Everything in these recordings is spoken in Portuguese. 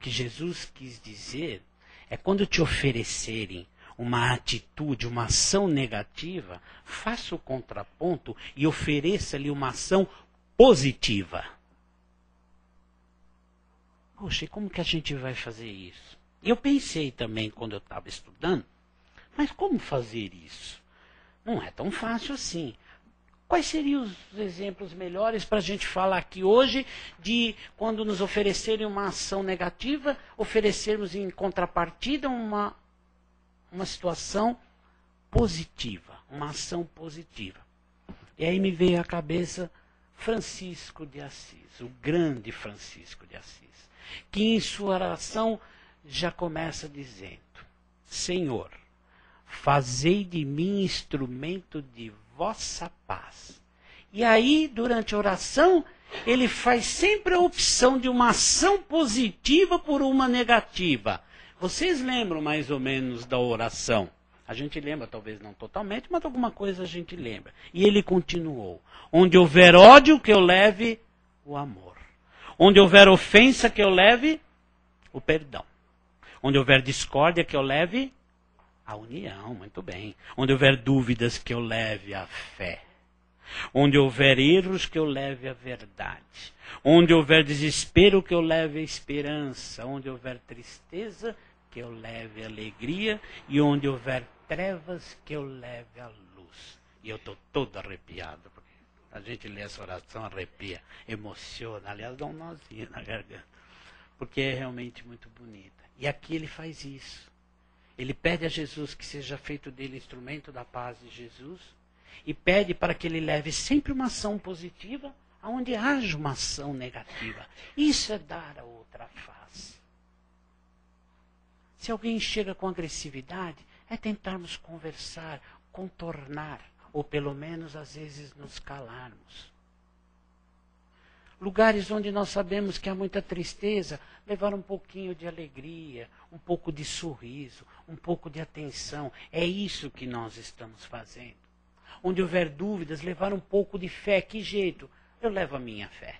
que Jesus quis dizer é quando te oferecerem uma atitude, uma ação negativa, faça o contraponto e ofereça-lhe uma ação positiva. Poxa, e como que a gente vai fazer isso? Eu pensei também quando eu estava estudando, mas como fazer isso? Não é tão fácil assim. Quais seriam os exemplos melhores para a gente falar aqui hoje de quando nos oferecerem uma ação negativa, oferecermos em contrapartida uma situação positiva, uma ação positiva? E aí me veio à cabeça Francisco de Assis, o grande Francisco de Assis, que em sua oração já começa dizendo: Senhor, fazei de mim instrumento de vossa paz. E aí, durante a oração, ele faz sempre a opção de uma ação positiva por uma negativa. Vocês lembram mais ou menos da oração? A gente lembra, talvez não totalmente, mas alguma coisa a gente lembra. E ele continuou: onde houver ódio, que eu leve o amor. Onde houver ofensa, que eu leve o perdão. Onde houver discórdia, que eu leve a união. Muito bem. Onde houver dúvidas, que eu leve a fé. Onde houver erros, que eu leve a verdade. Onde houver desespero, que eu leve a esperança. Onde houver tristeza, que eu leve a alegria. E onde houver trevas, que eu leve a luz. E eu estou todo arrepiado, porque a gente lê essa oração, arrepia, emociona. Aliás, dá um nozinho na garganta, porque é realmente muito bonita. E aqui ele faz isso. Ele pede a Jesus que seja feito dele instrumento da paz de Jesus e pede para que ele leve sempre uma ação positiva aonde haja uma ação negativa. Isso é dar a outra face. Se alguém chega com agressividade, é tentarmos conversar, contornar, ou pelo menos às vezes nos calarmos. Lugares onde nós sabemos que há muita tristeza, levar um pouquinho de alegria, um pouco de sorriso, um pouco de atenção. É isso que nós estamos fazendo. Onde houver dúvidas, levar um pouco de fé. Que jeito? Eu levo a minha fé.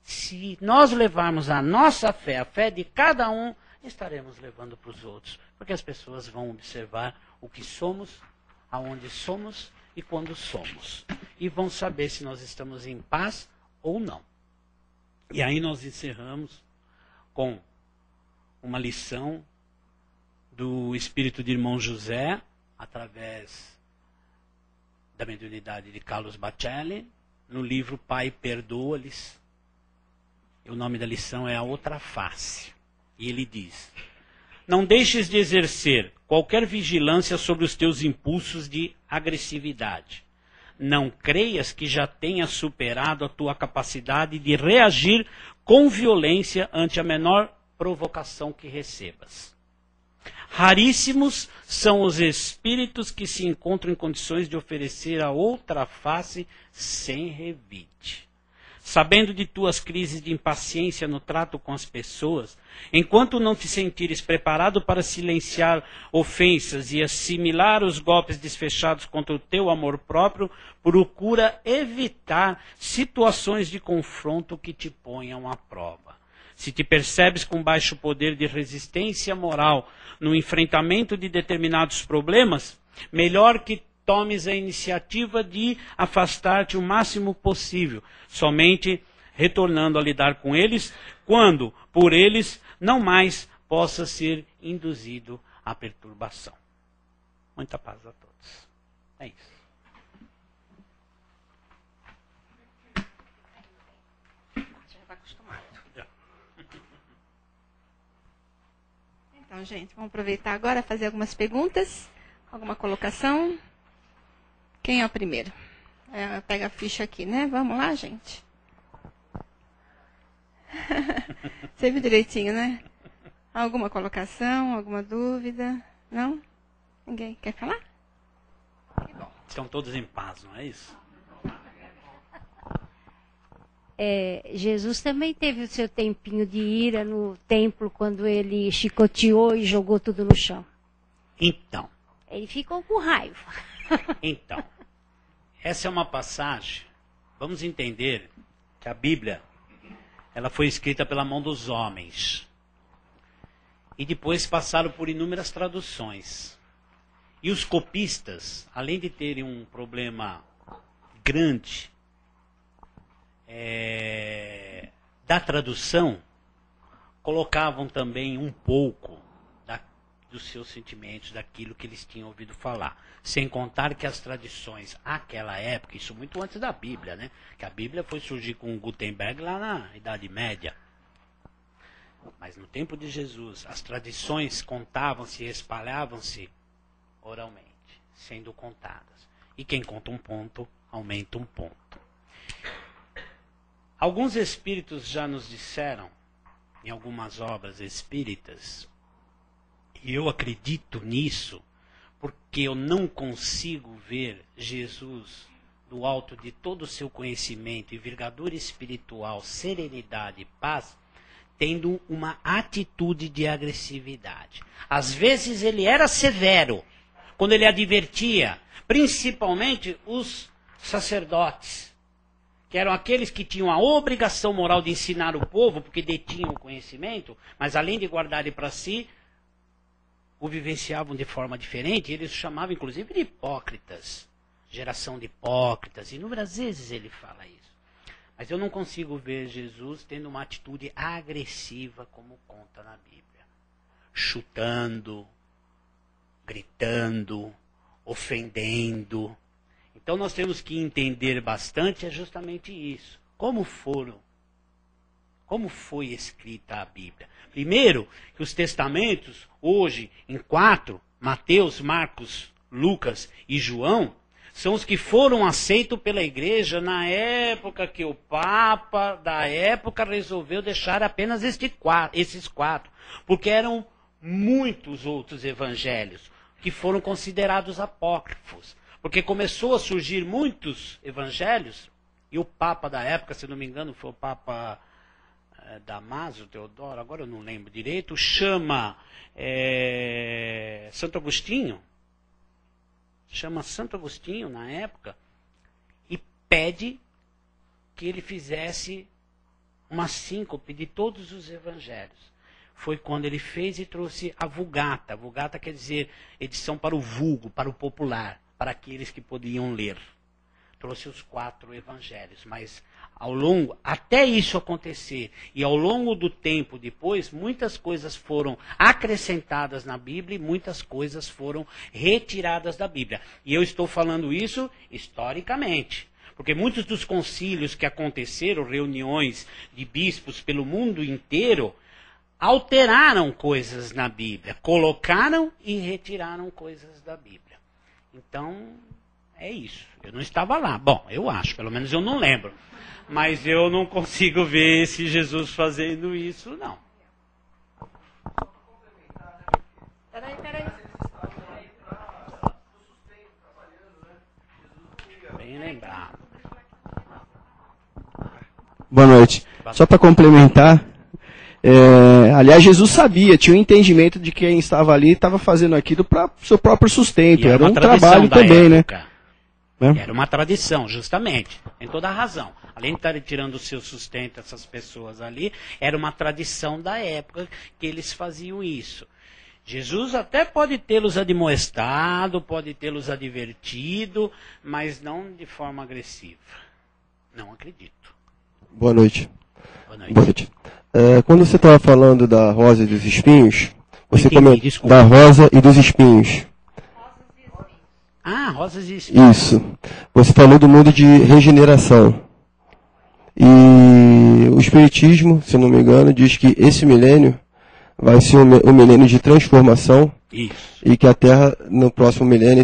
Se nós levarmos a nossa fé, a fé de cada um, estaremos levando para os outros. Porque as pessoas vão observar o que somos, aonde somos e quando somos. E vão saber se nós estamos em paz ou não. E aí nós encerramos com uma lição do espírito de irmão José, através da mediunidade de Carlos Bacelli, no livro Pai, Perdoa-lhes. O nome da lição é A Outra Face. E ele diz: não deixes de exercer qualquer vigilância sobre os teus impulsos de agressividade. Não creias que já tenhas superado a tua capacidade de reagir com violência ante a menor provocação que recebas. Raríssimos são os espíritos que se encontram em condições de oferecer a outra face sem revide. Sabendo de tuas crises de impaciência no trato com as pessoas, enquanto não te sentires preparado para silenciar ofensas e assimilar os golpes desfechados contra o teu amor próprio, procura evitar situações de confronto que te ponham à prova. Se te percebes com baixo poder de resistência moral no enfrentamento de determinados problemas, melhor que tomes a iniciativa de afastar-te o máximo possível, somente retornando a lidar com eles, quando, por eles, não mais possa ser induzido à perturbação. Muita paz a todos. É isso. Já está acostumado. Então, gente, vamos aproveitar agora e fazer algumas perguntas. Alguma colocação? Quem é o primeiro? Pega a ficha aqui, né? Vamos lá, gente. Você viu direitinho, né? Alguma colocação, alguma dúvida? Não? Ninguém quer falar? Que bom. Estão todos em paz, não é isso? Jesus também teve o seu tempinho de ira no templo quando ele chicoteou e jogou tudo no chão. Então. Ele ficou com raiva. Então, essa é uma passagem. Vamos entender que a Bíblia, ela foi escrita pela mão dos homens. E depois passaram por inúmeras traduções. E os copistas, além de terem um problema grande da tradução, colocavam também um pouco dos seus sentimentos, daquilo que eles tinham ouvido falar. Sem contar que as tradições, àquela época, isso muito antes da Bíblia, né? Que a Bíblia foi surgir com Gutenberg lá na Idade Média. Mas no tempo de Jesus, as tradições contavam-se e espalhavam-se oralmente, sendo contadas. E quem conta um ponto, aumenta um ponto. Alguns espíritos já nos disseram, em algumas obras espíritas, e eu acredito nisso, porque eu não consigo ver Jesus, do alto de todo o seu conhecimento, envergadura espiritual, serenidade e paz, tendo uma atitude de agressividade. Às vezes ele era severo, quando ele advertia, principalmente os sacerdotes, que eram aqueles que tinham a obrigação moral de ensinar o povo, porque detinham o conhecimento, mas além de guardarem para si, o vivenciavam de forma diferente, eles o chamavam inclusive de hipócritas, geração de hipócritas, inúmeras vezes ele fala isso. Mas eu não consigo ver Jesus tendo uma atitude agressiva como conta na Bíblia. Chutando, gritando, ofendendo. Então nós temos que entender bastante justamente isso. Como foi escrita a Bíblia? Primeiro, que os testamentos, hoje, em 4, Mateus, Marcos, Lucas e João, são os que foram aceitos pela igreja na época que o Papa da época resolveu deixar apenas esses 4. Porque eram muitos outros evangelhos que foram considerados apócrifos. Porque começou a surgir muitos evangelhos, e o Papa da época, se não me engano, foi o Papa Damaso, Teodoro, agora eu não lembro direito, chama Santo Agostinho, na época, e pede que ele fizesse uma síncope de todos os evangelhos. Foi quando ele fez e trouxe a Vulgata. Vulgata quer dizer edição para o vulgo, para o popular, para aqueles que podiam ler. Trouxe os 4 evangelhos, mas até isso acontecer, e ao longo do tempo depois, muitas coisas foram acrescentadas na Bíblia e muitas coisas foram retiradas da Bíblia. E eu estou falando isso historicamente, porque muitos dos concílios que aconteceram, reuniões de bispos pelo mundo inteiro, alteraram coisas na Bíblia, colocaram e retiraram coisas da Bíblia. Então, é isso. Eu não estava lá. Bom, eu acho, pelo menos eu não lembro. Mas eu não consigo ver esse Jesus fazendo isso, não. Peraí. Bem lembrado. Boa noite. Só para complementar, aliás, Jesus sabia, tinha um entendimento de que quem estava ali estava fazendo aquilo para o seu próprio sustento. Era um trabalho também, época, né? Era uma tradição, justamente. Tem toda a razão. Além de estar tirando o seu sustento, essas pessoas ali, era uma tradição da época que eles faziam isso. Jesus até pode tê-los admoestado, pode tê-los advertido, mas não de forma agressiva. Não acredito. Boa noite. Boa noite. Boa noite. Quando você estava falando da rosa e dos espinhos, você comentou da rosa e dos espinhos. Ah, rosas e espinhos. Isso. Você falou do mundo de regeneração. E o Espiritismo, se não me engano, diz que esse milênio vai ser um milênio de transformação. Isso. E que a Terra, no próximo milênio,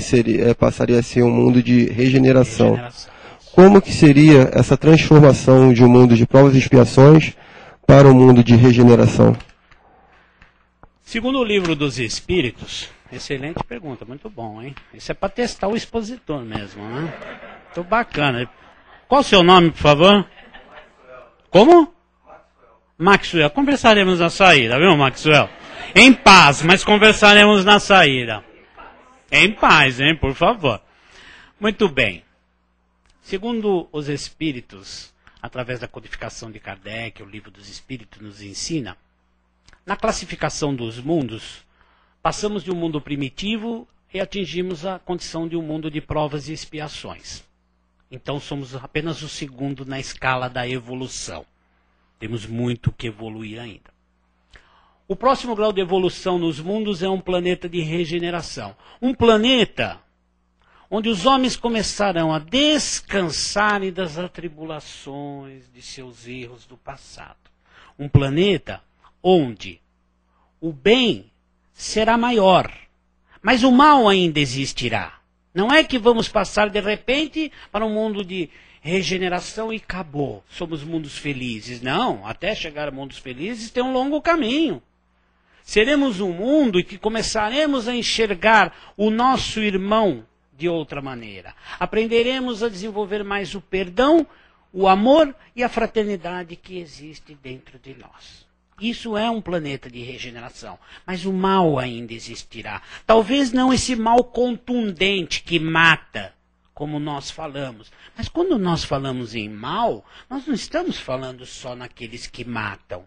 passaria a ser um mundo de regeneração. Como que seria essa transformação de um mundo de provas e expiações para um mundo de regeneração? Segundo o Livro dos Espíritos, excelente pergunta, muito bom, hein? Isso é para testar o expositor mesmo, né? Muito bacana. Qual o seu nome, por favor? Como? Maxwell. Conversaremos na saída, viu, Maxwell? Em paz, mas conversaremos na saída. Em paz, hein, por favor. Muito bem. Segundo os Espíritos, através da codificação de Kardec, o Livro dos Espíritos nos ensina, na classificação dos mundos, passamos de um mundo primitivo e atingimos a condição de um mundo de provas e expiações. Então somos apenas o segundo na escala da evolução. Temos muito que evoluir ainda. O próximo grau de evolução nos mundos é um planeta de regeneração. Um planeta onde os homens começarão a descansarem das atribulações de seus erros do passado. Um planeta onde o bem será maior, mas o mal ainda existirá. Não é que vamos passar de repente para um mundo de regeneração e acabou, somos mundos felizes. Não, até chegar a mundos felizes tem um longo caminho. Seremos um mundo em que começaremos a enxergar o nosso irmão de outra maneira. Aprenderemos a desenvolver mais o perdão, o amor e a fraternidade que existe dentro de nós. Isso é um planeta de regeneração, mas o mal ainda existirá. Talvez não esse mal contundente que mata, como nós falamos. Mas quando nós falamos em mal, nós não estamos falando só naqueles que matam.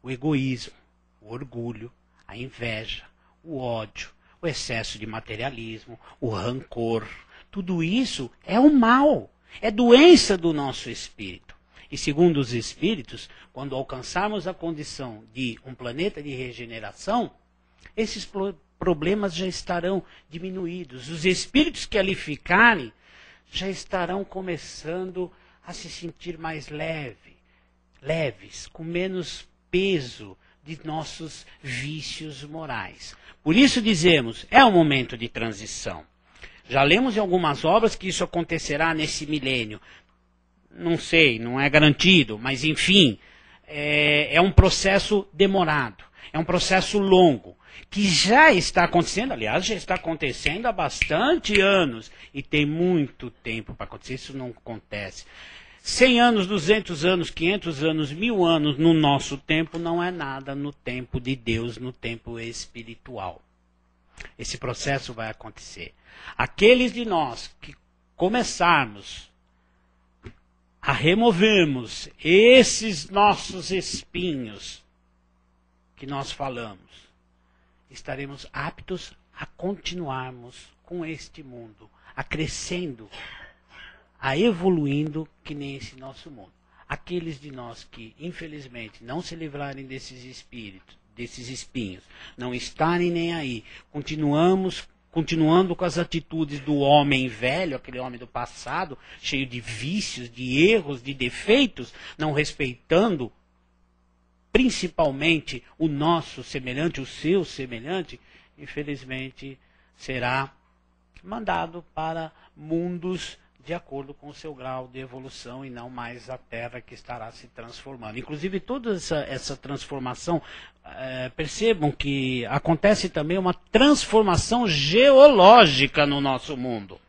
O egoísmo, o orgulho, a inveja, o ódio, o excesso de materialismo, o rancor. Tudo isso é o mal, é doença do nosso espírito. E segundo os espíritos, quando alcançarmos a condição de um planeta de regeneração, esses problemas já estarão diminuídos. Os espíritos que ali ficarem já estarão começando a se sentir mais leves, com menos peso de nossos vícios morais. Por isso dizemos, é um momento de transição. Já lemos em algumas obras que isso acontecerá nesse milênio. Não sei, não é garantido, mas enfim, é um processo demorado, é um processo longo, que já está acontecendo, aliás, já está acontecendo há bastante anos, e tem muito tempo para acontecer, isso não acontece. 100 anos, 200 anos, 500 anos, 1000 anos no nosso tempo não é nada no tempo de Deus, no tempo espiritual. Esse processo vai acontecer. Aqueles de nós que começarmos a removermos esses nossos espinhos que nós falamos, estaremos aptos a continuarmos com este mundo, a crescendo, a evoluindo que nem esse nosso mundo. Aqueles de nós que, infelizmente, não se livrarem desses espíritos, desses espinhos, não estarem nem aí, continuando com as atitudes do homem velho, aquele homem do passado, cheio de vícios, de erros, de defeitos, não respeitando principalmente o nosso semelhante, o seu semelhante, infelizmente será mandado para mundos de acordo com o seu grau de evolução e não mais a Terra que estará se transformando. Inclusive, toda essa transformação, percebam que acontece também uma transformação geológica no nosso mundo.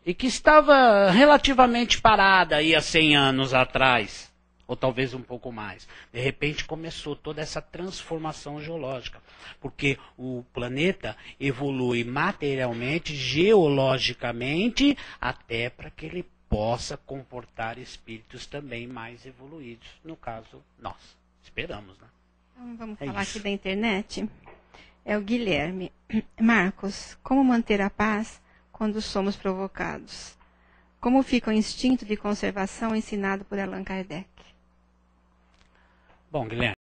E que estava relativamente parada aí há 100 anos atrás, ou talvez um pouco mais. De repente começou toda essa transformação geológica, porque o planeta evolui materialmente, geologicamente, até para que ele possa comportar espíritos também mais evoluídos. No caso, nós. Esperamos, né? Então, vamos falar aqui da internet. É o Guilherme. Marcos, como manter a paz quando somos provocados? Como fica o instinto de conservação ensinado por Allan Kardec? Bom, Guilherme.